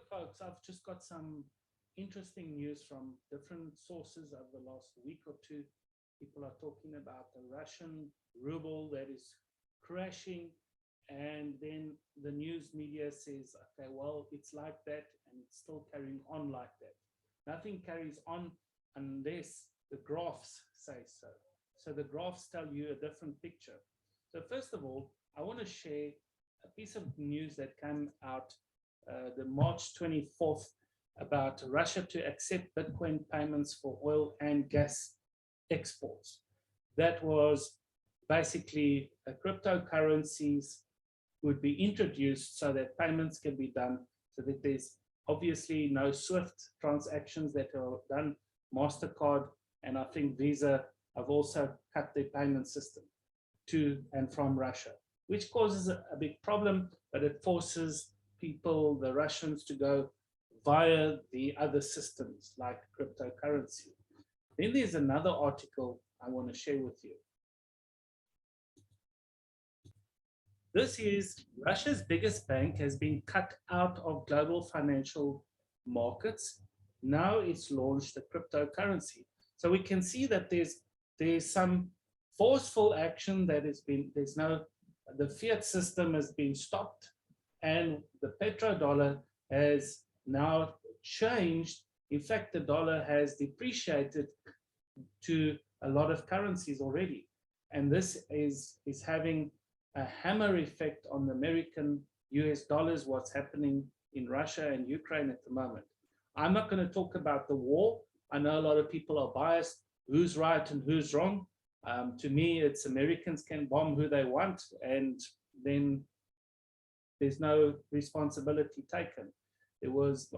folks, I've just got some interesting news from different sources over the last week or two. People are talking about the Russian ruble that is crashing, and then the news media says, okay, well, it's like that, and it's still carrying on like that. Nothing carries on unless the graphs say so. So the graphs tell you a different picture. So first of all, I want to share a piece of news that came out the March 24th about Russia to accept Bitcoin payments for oil and gas exports. That was basically cryptocurrencies would be introduced so that payments can be done, so that there's obviously no SWIFT transactions that are done. MasterCard and I think Visa have also cut their payment system to and from Russia, which causes a big problem, but it forces people, the Russians, to go via the other systems like cryptocurrency. Then there's another article I want to share with you. This is Russia's biggest bank has been cut out of global financial markets. Now it's launched a cryptocurrency. So we can see that there's some forceful action that has been, the fiat system has been stopped, and the petrodollar has now changed. In fact, the dollar has depreciated to a lot of currencies already. And this is having a hammer effect on the American US dollars, what's happening in Russia and Ukraine at the moment. I'm not going to talk about the war. I know a lot of people are biased, who's right and who's wrong. To me, it's Americans can bomb who they want, and then there's no responsibility taken. There was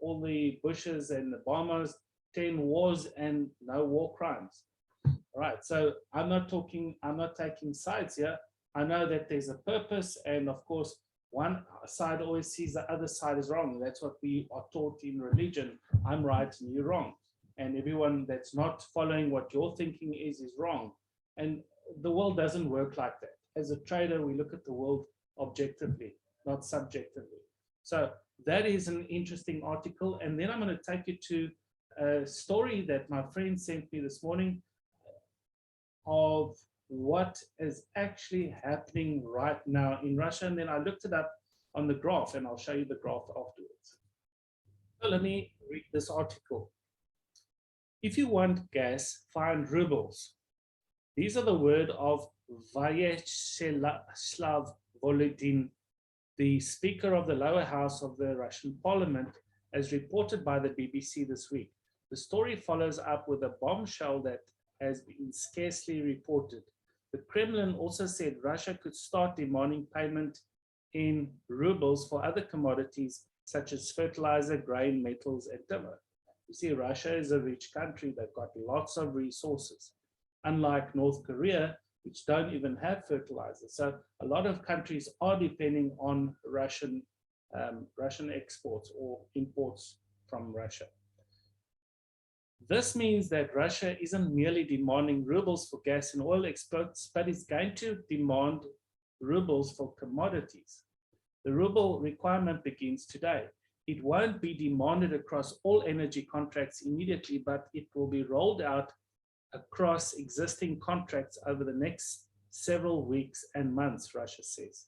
all the Bushes and the Obamas, 10 wars and no war crimes. All right, so I'm not taking sides here. I know that there's a purpose, and of course, one side always sees the other side is wrong. That's what we are taught in religion. I'm right and you're wrong. And everyone that's not following what your thinking is wrong. And the world doesn't work like that. As a trader, we look at the world objectively, not subjectively. So that is an interesting article. And then I'm going to take you to a story that my friend sent me this morning of what is actually happening right now in Russia. And then I looked it up on the graph, and I'll show you the graph afterwards. So let me read this article. If you want gas, find rubles. These are the word of Vyacheslav Volodin, the Speaker of the lower house of the Russian parliament, as reported by the BBC this week. The story follows up with a bombshell that has been scarcely reported. The Kremlin also said Russia could start demanding payment in rubles for other commodities such as fertilizer, grain, metals, and timber. You see, Russia is a rich country. They've got lots of resources, unlike North Korea, which don't even have fertilizer. So a lot of countries are depending on Russian exports or imports from Russia. This means that Russia isn't merely demanding rubles for gas and oil exports, but is going to demand rubles for commodities. The ruble requirement begins today. It won't be demanded across all energy contracts immediately, but it will be rolled out across existing contracts over the next several weeks and months, Russia says.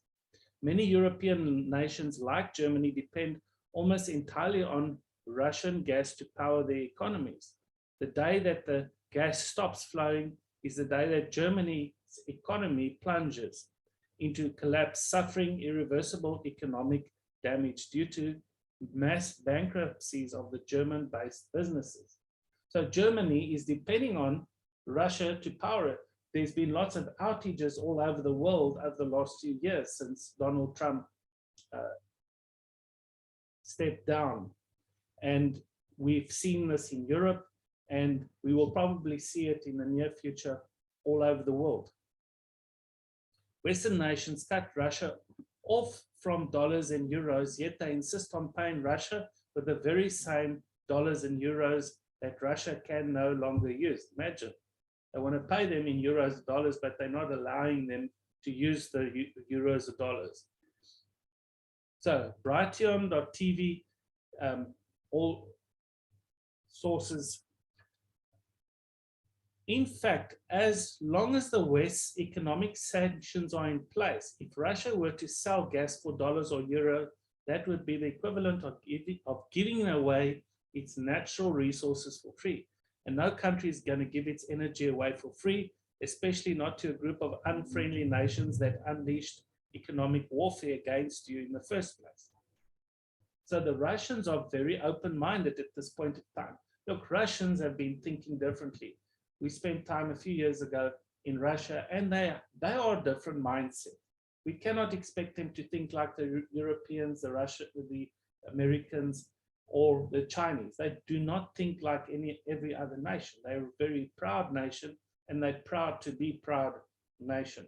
Many European nations like Germany depend almost entirely on Russian gas to power their economies. The day that the gas stops flowing is the day that Germany's economy plunges into collapse, suffering irreversible economic damage due to mass bankruptcies of the German-based businesses. So Germany is depending on Russia to power it. There's been lots of outages all over the world over the last few years since Donald Trump stepped down. And we've seen this in Europe, and we will probably see it in the near future all over the world. Western nations cut Russia off from dollars and euros, yet they insist on paying Russia with the very same dollars and euros that Russia can no longer use. Imagine, they want to pay them in euros or dollars, but they're not allowing them to use the euros or dollars. So Brighteon.tv all sources. In fact, as long as the West's economic sanctions are in place, if Russia were to sell gas for dollars or euro, that would be the equivalent of giving away its natural resources for free. And no country is going to give its energy away for free, especially not to a group of unfriendly nations that unleashed economic warfare against you in the first place. So the Russians are very open-minded at this point of time. Look, Russians have been thinking differently. We spent time a few years ago in Russia, and they are a different mindset. We cannot expect them to think like the Europeans, the Americans, or the Chinese. They do not think like every other nation. They're a very proud nation, and they're proud to be proud nation.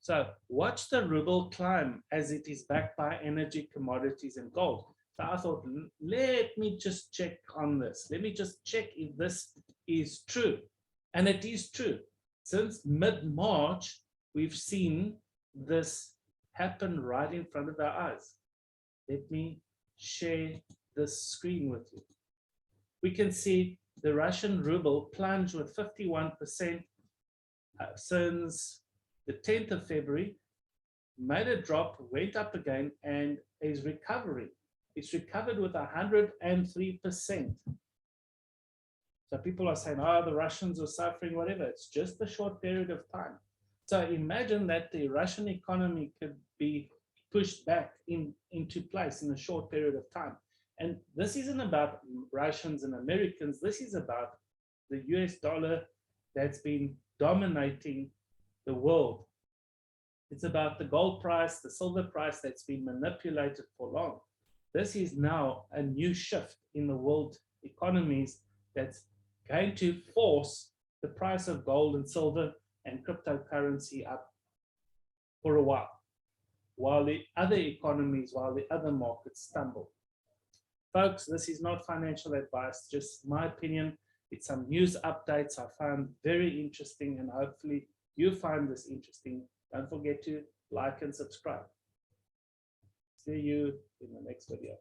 So watch the ruble climb as it is backed by energy, commodities, and gold. So I thought, let me just check on this. Let me just check if this is true. And it is true. Since mid-March, we've seen this happen right in front of our eyes. Let me share this screen with you. We can see the Russian ruble plunged with 51% since the 10th of February, made a drop, went up again, and is recovering. It's recovered with 103%. So people are saying, oh, the Russians are suffering, whatever. It's just a short period of time. So imagine that the Russian economy could be pushed back into place in a short period of time. And this isn't about Russians and Americans. This is about the US dollar that's been dominating the world. It's about the gold price, the silver price that's been manipulated for long. This is now a new shift in the world economies that's going to force the price of gold and silver and cryptocurrency up for a while the other economies, while the other markets stumble. Folks, this is not financial advice, just my opinion. It's some news updates I found very interesting, and hopefully you find this interesting. Don't forget to like and subscribe. See you in the next video.